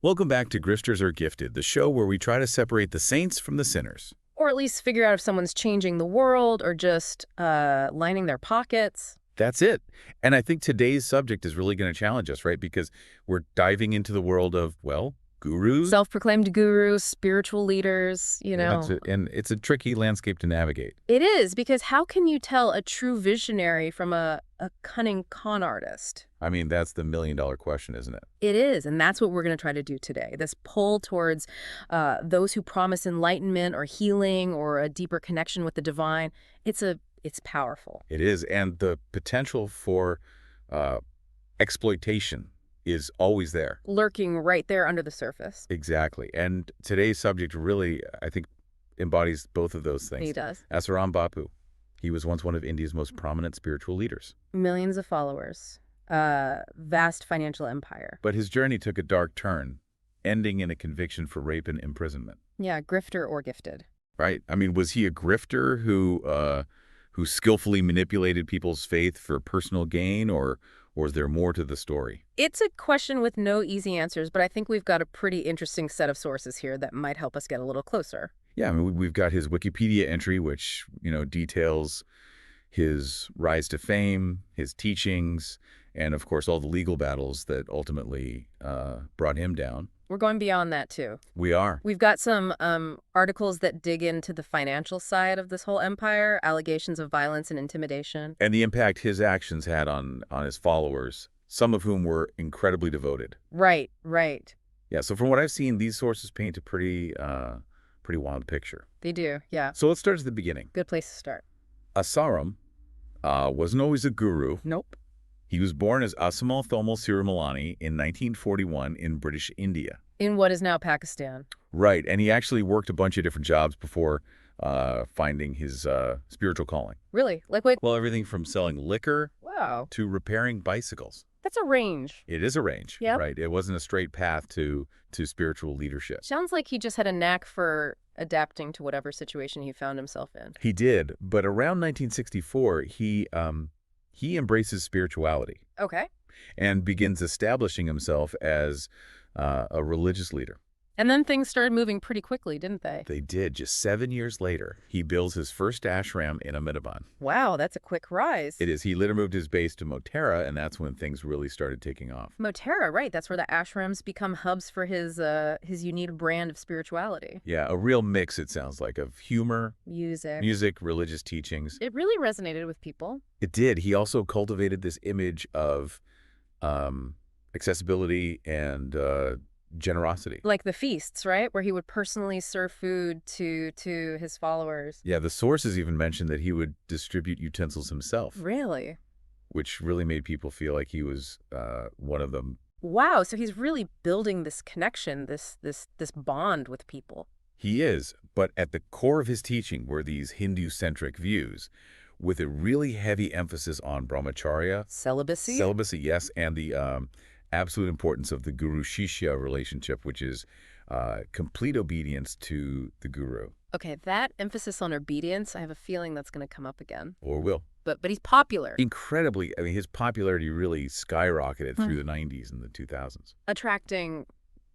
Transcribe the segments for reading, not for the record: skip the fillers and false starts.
Welcome back to Grifters Are Gifted, the show where we try to separate the saints from the sinners. Or at least figure out if someone's changing the world or just lining their pockets. That's it. And I think today's subject is really going to challenge us, right? Because we're diving into the world of, well, gurus. Self-proclaimed gurus, spiritual leaders, And it's a tricky landscape to navigate. It is, because how can you tell a true visionary from a cunning con artist? I mean, that's the million-dollar question, isn't it? It is, and that's what we're going to try to do today. This pull towards those who promise enlightenment or healing or a deeper connection with the divine. It's powerful. It is. And the potential for exploitation is always there. Lurking right there under the surface. Exactly. And today's subject really, I think, embodies both of those things. He does. Asaram Bapu. He was once one of India's most prominent spiritual leaders. Millions of followers. Vast financial empire. But his journey took a dark turn, ending in a conviction for rape and imprisonment. Yeah, grifter or gifted. Right? I mean, was he a grifter who skillfully manipulated people's faith for personal gain, or is there more to the story? It's a question with no easy answers, but I think we've got a pretty interesting set of sources here that might help us get a little closer. Yeah, I mean, we've got his Wikipedia entry, which, details his rise to fame, his teachings, and, of course, all the legal battles that ultimately brought him down. We're going beyond that, too. We are. We've got some articles that dig into the financial side of this whole empire, allegations of violence and intimidation. And the impact his actions had on his followers, some of whom were incredibly devoted. Right, right. Yeah, so from what I've seen, these sources paint a pretty wild picture. They do, yeah. So let's start at the beginning. Good place to start. Asaram wasn't always a guru. Nope. He was born as Asamal Thomal Sirumalani in 1941 in British India. In what is now Pakistan. Right, and he actually worked a bunch of different jobs before finding his spiritual calling. Really? Like, wait. Well, everything from selling liquor to repairing bicycles. That's a range. It is a range, right? It wasn't a straight path to spiritual leadership. Sounds like he just had a knack for adapting to whatever situation he found himself in. He did, but around 1964, he embraces spirituality. Okay. And begins establishing himself as a religious leader. And then things started moving pretty quickly, didn't they? They did. Just 7 years later, he builds his first ashram in Ahmedabad. Wow, that's a quick rise. It is. He later moved his base to Motera, and that's when things really started taking off. Motera, right. That's where the ashrams become hubs for his unique brand of spirituality. Yeah, a real mix, it sounds like, of humor, music, religious teachings. It really resonated with people. It did. He also cultivated this image of accessibility and generosity. Like the feasts, right? Where he would personally serve food to his followers. Yeah, the sources even mentioned that he would distribute utensils himself. Really? Which really made people feel like he was one of them. Wow, so he's really building this connection, this bond with people. He is, but at the core of his teaching were these Hindu-centric views, with a really heavy emphasis on brahmacharya. Celibacy? Celibacy, yes, and the absolute importance of the guru-shishya relationship, which is complete obedience to the guru. Okay, that emphasis on obedience, I have a feeling that's going to come up again. Or will. But he's popular. Incredibly. I mean, his popularity really skyrocketed through the 90s and the 2000s. Attracting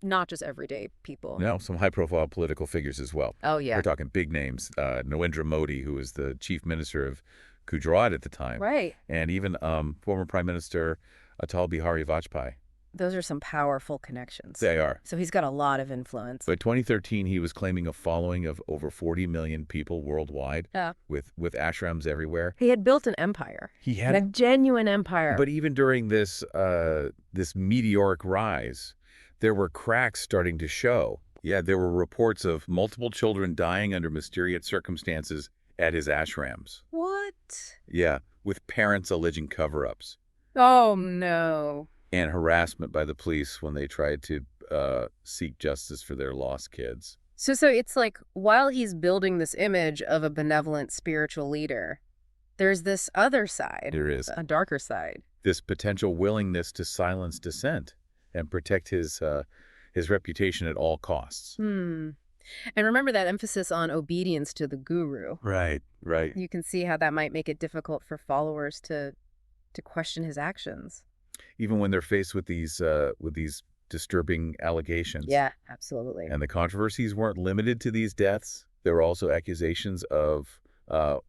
not just everyday people. No, some high-profile political figures as well. Oh, yeah. We're talking big names. Narendra Modi, who was the chief minister of Gujarat at the time. Right. And even former Prime Minister Atal Bihari Vajpayee. Those are some powerful connections. They are. So he's got a lot of influence. By 2013, he was claiming a following of over 40 million people worldwide, with ashrams everywhere. He had built an empire. He had a genuine empire. But even during this meteoric rise, there were cracks starting to show. Yeah, there were reports of multiple children dying under mysterious circumstances at his ashrams. What? Yeah, with parents alleging cover-ups. Oh, no. And harassment by the police when they tried to seek justice for their lost kids. So it's like, while he's building this image of a benevolent spiritual leader, there's this other side. There is. A darker side. This potential willingness to silence dissent and protect his reputation at all costs. And remember that emphasis on obedience to the guru. Right, right. You can see how that might make it difficult for followers to question his actions. Even when they're faced with these disturbing allegations. Yeah, absolutely. And the controversies weren't limited to these deaths. There were also accusations of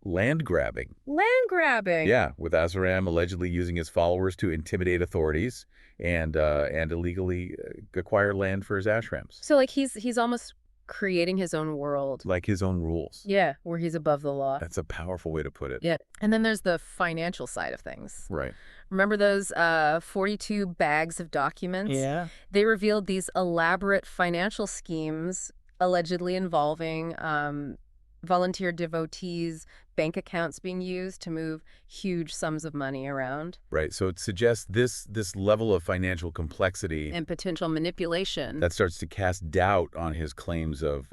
land grabbing. Land grabbing. Yeah, with Asaram allegedly using his followers to intimidate authorities and illegally acquire land for his ashrams. So like he's almost creating his own world. Like his own rules. Yeah, where he's above the law. That's a powerful way to put it. Yeah. And then there's the financial side of things. Right. Remember those 42 bags of documents? Yeah. They revealed these elaborate financial schemes allegedly involving volunteer devotees, bank accounts being used to move huge sums of money around. Right. So it suggests this level of financial complexity And potential manipulation. that starts to cast doubt on his claims of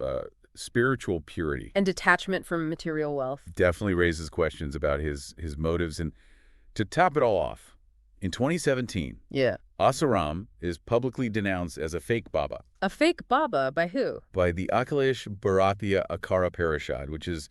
spiritual purity. And detachment from material wealth. Definitely raises questions about his motives. And to top it all off, in 2017, Yeah. Asaram is publicly denounced as a fake Baba A fake Baba by who? by the Akhilesh Bharatiya Akara Parishad, which is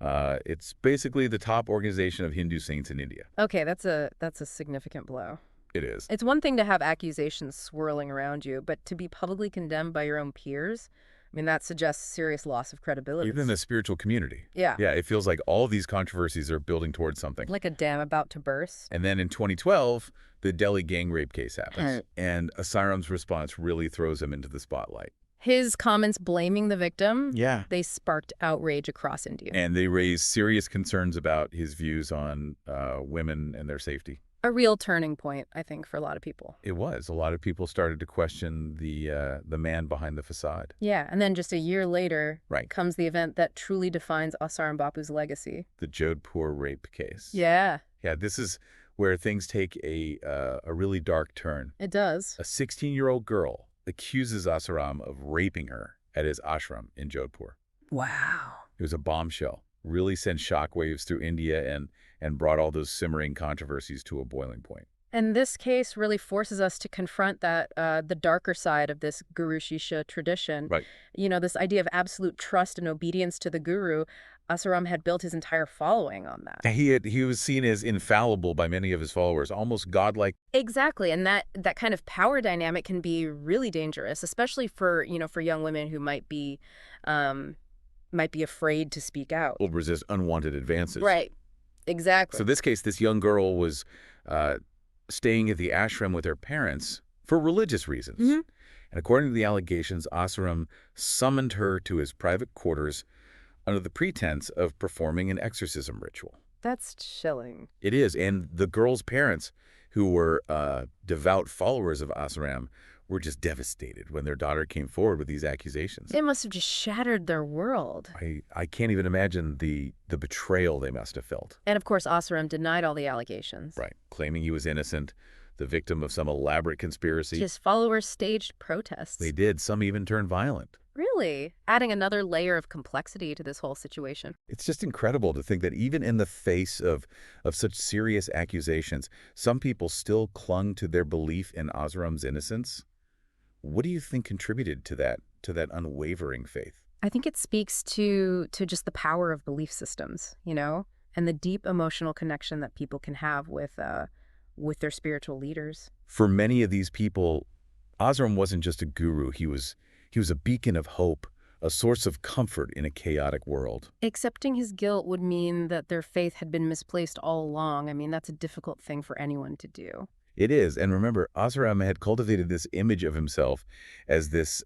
it's basically the top organization of Hindu saints in India. Okay, that's a significant blow. It is. It's one thing to have accusations swirling around you, but to be publicly condemned by your own peers, I mean, that suggests serious loss of credibility. Even in the spiritual community. Yeah. Yeah, it feels like all these controversies are building towards something. Like a dam about to burst. And then in 2012, the Delhi gang rape case happens. And Asaram's response really throws him into the spotlight. His comments blaming the victim, Yeah. they sparked outrage across India. And they raise serious concerns about his views on women and their safety. A real turning point, I think, for a lot of people. It was. A lot of people started to question the man behind the facade. Yeah, and then just a year later Right. comes the event that truly defines Asaram Bapu's legacy. The Jodhpur rape case. Yeah, Yeah, this is where things take a really dark turn. it does. A 16-year-old girl accuses Asaram of raping her at his ashram in Jodhpur. Wow. It was a bombshell. Really sent shockwaves through India and brought all those simmering controversies to a boiling point. And this case really forces us to confront that the darker side of this Guru Shishya tradition. Right. You know, this idea of absolute trust and obedience to the Guru. Asaram had built his entire following on that. He was seen as infallible by many of his followers, almost godlike. Exactly, and that kind of power dynamic can be really dangerous, especially for young women who might be afraid to speak out. Will resist unwanted advances. Right. Exactly. So this case, this young girl was staying at the ashram with her parents for religious reasons. Mhm. And according to the allegations, Asaram summoned her to his private quarters under the pretense of performing an exorcism ritual. That's chilling. It is. And the girl's parents, who were devout followers of Asaram, were just devastated when their daughter came forward with these accusations. It must have just shattered their world. I can't even imagine the betrayal they must have felt. And of course, Asaram denied all the allegations. Right. Claiming he was innocent, the victim of some elaborate conspiracy. His followers staged protests. They did. Some even turned violent. Really? Adding another layer of complexity to this whole situation. It's just incredible to think that even in the face of such serious accusations, some people still clung to their belief in Asaram's innocence. What do you think contributed to that unwavering faith? I think it speaks to just the power of belief systems, and the deep emotional connection that people can have with their spiritual leaders. For many of these people, Asaram wasn't just a guru. He was a beacon of hope, a source of comfort in a chaotic world. Accepting his guilt would mean that their faith had been misplaced all along. I mean, that's a difficult thing for anyone to do. It is. And remember, Asaram had cultivated this image of himself as this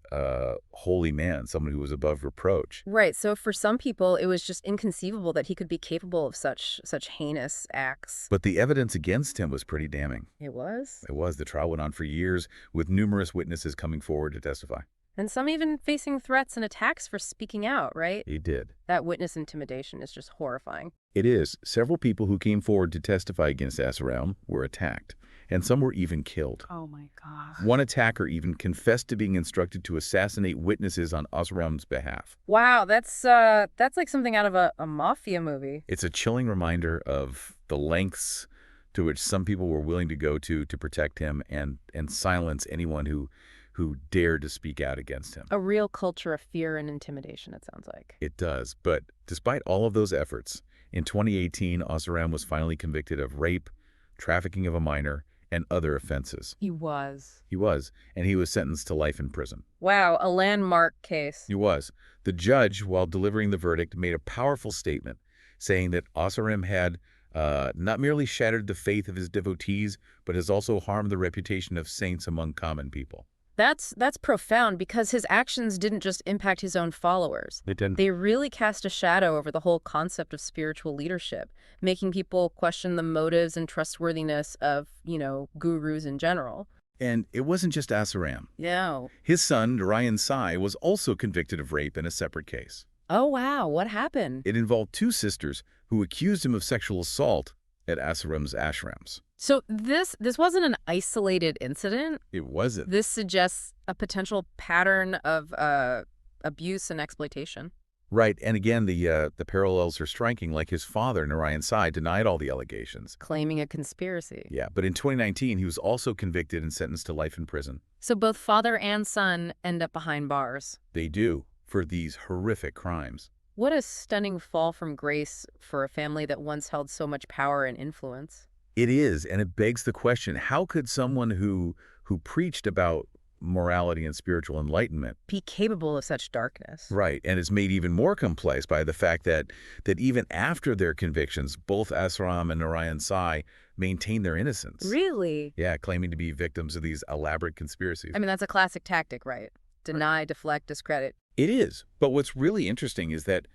holy man, someone who was above reproach. Right. So for some people, it was just inconceivable that he could be capable of such heinous acts. But the evidence against him was pretty damning. It was? It was. The trial went on for years, with numerous witnesses coming forward to testify. And some even facing threats and attacks for speaking out, right? He did. That witness intimidation is just horrifying. It is. Several people who came forward to testify against Asaram were attacked, and some were even killed. Oh my God. One attacker even confessed to being instructed to assassinate witnesses on Asaram's behalf. Wow, that's like something out of a mafia movie. It's a chilling reminder of the lengths to which some people were willing to go to protect him and silence anyone who dared to speak out against him. A real culture of fear and intimidation, it sounds like. It does. But despite all of those efforts, in 2018, Asaram was finally convicted of rape, trafficking of a minor, and other offenses. He was. He was, and he was sentenced to life in prison. Wow, a landmark case. He was. The judge, while delivering the verdict, made a powerful statement saying that Asaram had not merely shattered the faith of his devotees, but has also harmed the reputation of saints among common people. That's profound because his actions didn't just impact his own followers. They didn't. They really cast a shadow over the whole concept of spiritual leadership, making people question the motives and trustworthiness of, gurus in general. And it wasn't just Asaram. No. His son, Narayan Sai, was also convicted of rape in a separate case. Oh, wow. What happened? It involved two sisters who accused him of sexual assault at Asaram's ashrams. So this wasn't an isolated incident. It wasn't. This suggests a potential pattern of abuse and exploitation. Right, and again, the parallels are striking. Like his father, Narayan Sai, denied all the allegations. Claiming a conspiracy. Yeah, but in 2019, he was also convicted and sentenced to life in prison. So both father and son end up behind bars. They do, for these horrific crimes. What a stunning fall from grace for a family that once held so much power and influence. It is, and it begs the question, how could someone who preached about morality and spiritual enlightenment be capable of such darkness? Right, and it's made even more complex by the fact that even after their convictions, both Asaram and Narayan Sai maintained their innocence. Really? Yeah, claiming to be victims of these elaborate conspiracies. I mean, that's a classic tactic, right? Deny, deflect, discredit. It is, but what's really interesting is that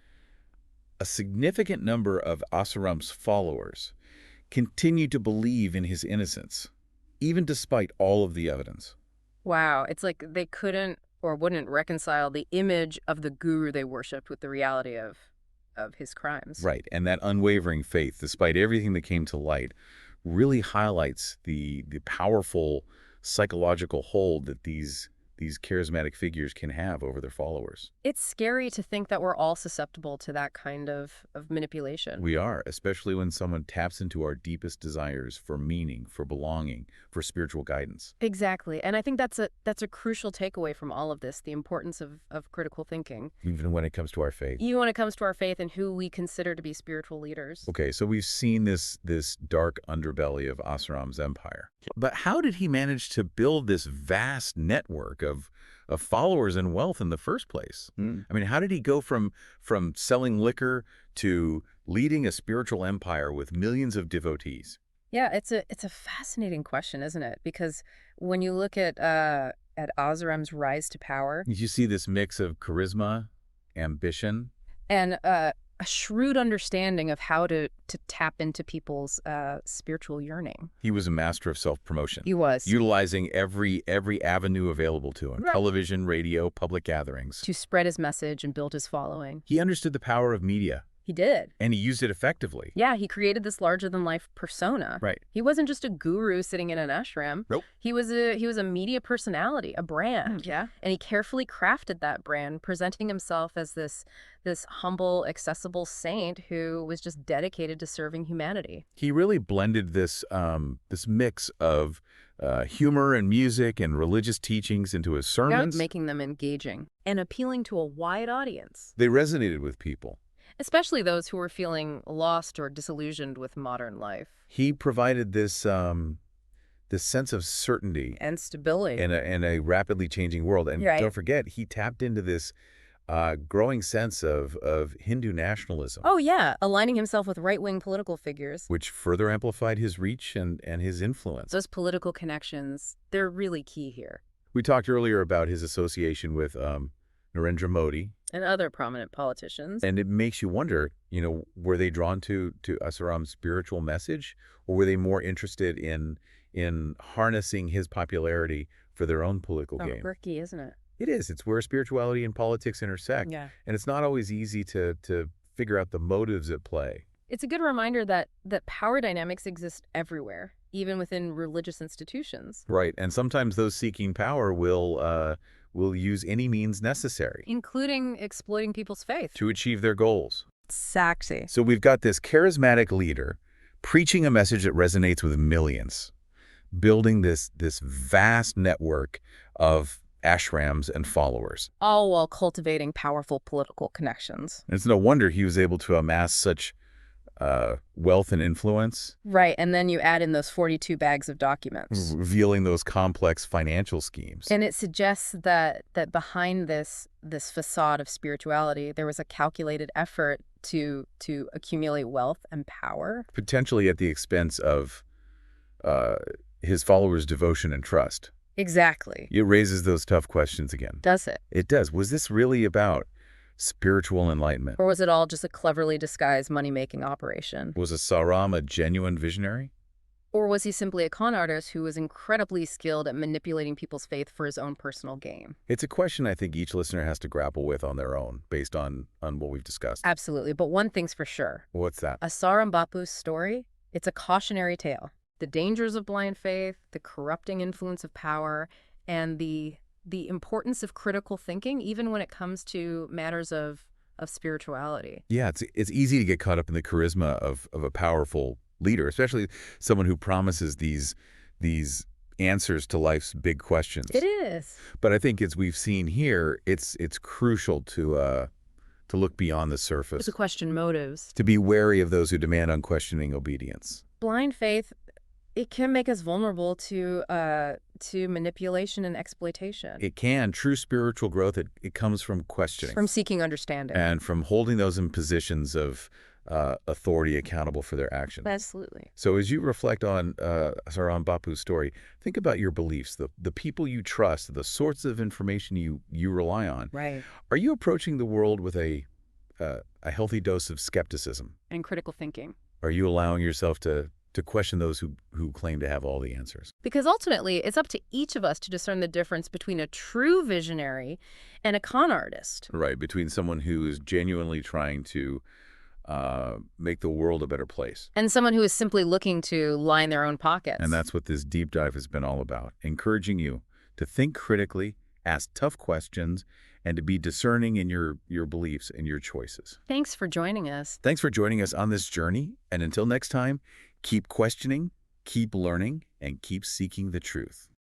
a significant number of Asaram's followers continued to believe in his innocence, even despite all of the evidence. Wow, it's like they couldn't or wouldn't reconcile the image of the guru they worshipped with the reality of his crimes. Right, and that unwavering faith, despite everything that came to light, really highlights the powerful psychological hold that these charismatic figures can have over their followers. It's scary to think that we're all susceptible to that kind of manipulation. We are, especially when someone taps into our deepest desires for meaning, for belonging, for spiritual guidance. Exactly. And I think that's a crucial takeaway from all of this, the importance of critical thinking. Even when it comes to our faith. Even when it comes to our faith and who we consider to be spiritual leaders. Okay, so we've seen this dark underbelly of Asaram's empire. But how did he manage to build this vast network of followers and wealth in the first place? I mean, how did he go from selling liquor to leading a spiritual empire with millions of devotees? Yeah, it's a fascinating question, isn't it? Because when you look at Asaram's rise to power, You see this mix of charisma, ambition, and a shrewd understanding of how to tap into people's spiritual yearning. he was a master of self-promotion. He was. Utilizing every avenue available to him, Right. television, radio, public gatherings. To spread his message and build his following. He understood the power of media, He did. and he used it effectively. Yeah, he created this larger-than-life persona. Right. He wasn't just a guru sitting in an ashram. Nope. He was a media personality, a brand. Yeah. And he carefully crafted that brand, presenting himself as this humble, accessible saint who was just dedicated to serving humanity. He really blended this mix of humor and music and religious teachings into his sermons. Making them engaging and appealing to a wide audience, They resonated with people. especially those who were feeling lost or disillusioned with modern life. He provided this sense of certainty And stability. in a rapidly changing world. And Right. don't forget, he tapped into this growing sense of Hindu nationalism, Oh, yeah, aligning himself with right-wing political figures. which further amplified his reach and his influence. Those political connections, they're really key here. We talked earlier about his association with Narendra Modi, And other prominent politicians. and it makes you wonder, were they drawn to Asaram's spiritual message, or were they more interested in harnessing his popularity for their own political gain? Quirky, isn't it? It is. It's where spirituality and politics intersect. Yeah. And it's not always easy to figure out the motives at play. It's a good reminder that power dynamics exist everywhere, even within religious institutions. Right. And sometimes those seeking power will use any means necessary Including exploiting people's faith. to achieve their goals. Sexy. So we've got this charismatic leader preaching a message that resonates with millions, building this vast network of ashrams and followers. All while cultivating powerful political connections. And it's no wonder he was able to amass such wealth and influence, Right, and then you add in those 42 bags of documents. revealing those complex financial schemes. And it suggests that behind this facade of spirituality, there was a calculated effort to accumulate wealth and power. Potentially at the expense of uh, his followers' devotion and trust. Exactly. It raises those tough questions again. Does it? It does. Was this really about spiritual enlightenment? Or was it all just a cleverly disguised money-making operation? Was Asaram a genuine visionary? Or was he simply a con artist who was incredibly skilled at manipulating people's faith for his own personal gain? It's a question I think each listener has to grapple with on their own, based on what we've discussed. Absolutely, but one thing's for sure. What's that? Asaram Bapu's story, it's a cautionary tale. The dangers of blind faith, the corrupting influence of power, and the importance of critical thinking, even when it comes to matters of spirituality. Yeah, it's easy to get caught up in the charisma of a powerful leader, especially someone who promises these answers to life's big questions. It is. But I think as we've seen here, it's crucial to look beyond the surface, To question motives. to be wary of those who demand unquestioning obedience. Blind faith, it can make us vulnerable to manipulation and exploitation. It can. True spiritual growth, it comes from questioning. From seeking understanding. And from holding those in positions of authority accountable for their actions. Absolutely. So as you reflect on Asaram Bapu's story, think about your beliefs, the people you trust, the sorts of information you rely on. Right. Are you approaching the world with a healthy dose of skepticism? And critical thinking. Are you allowing yourself to question those who claim to have all the answers? Because ultimately, it's up to each of us to discern the difference between a true visionary and a con artist. Right, between someone who is genuinely trying to make the world a better place. And someone who is simply looking to line their own pockets. And that's what this deep dive has been all about, encouraging you to think critically, ask tough questions, and to be discerning in your beliefs and your choices. Thanks for joining us. Thanks for joining us on this journey, and until next time, keep questioning, keep learning, and keep seeking the truth.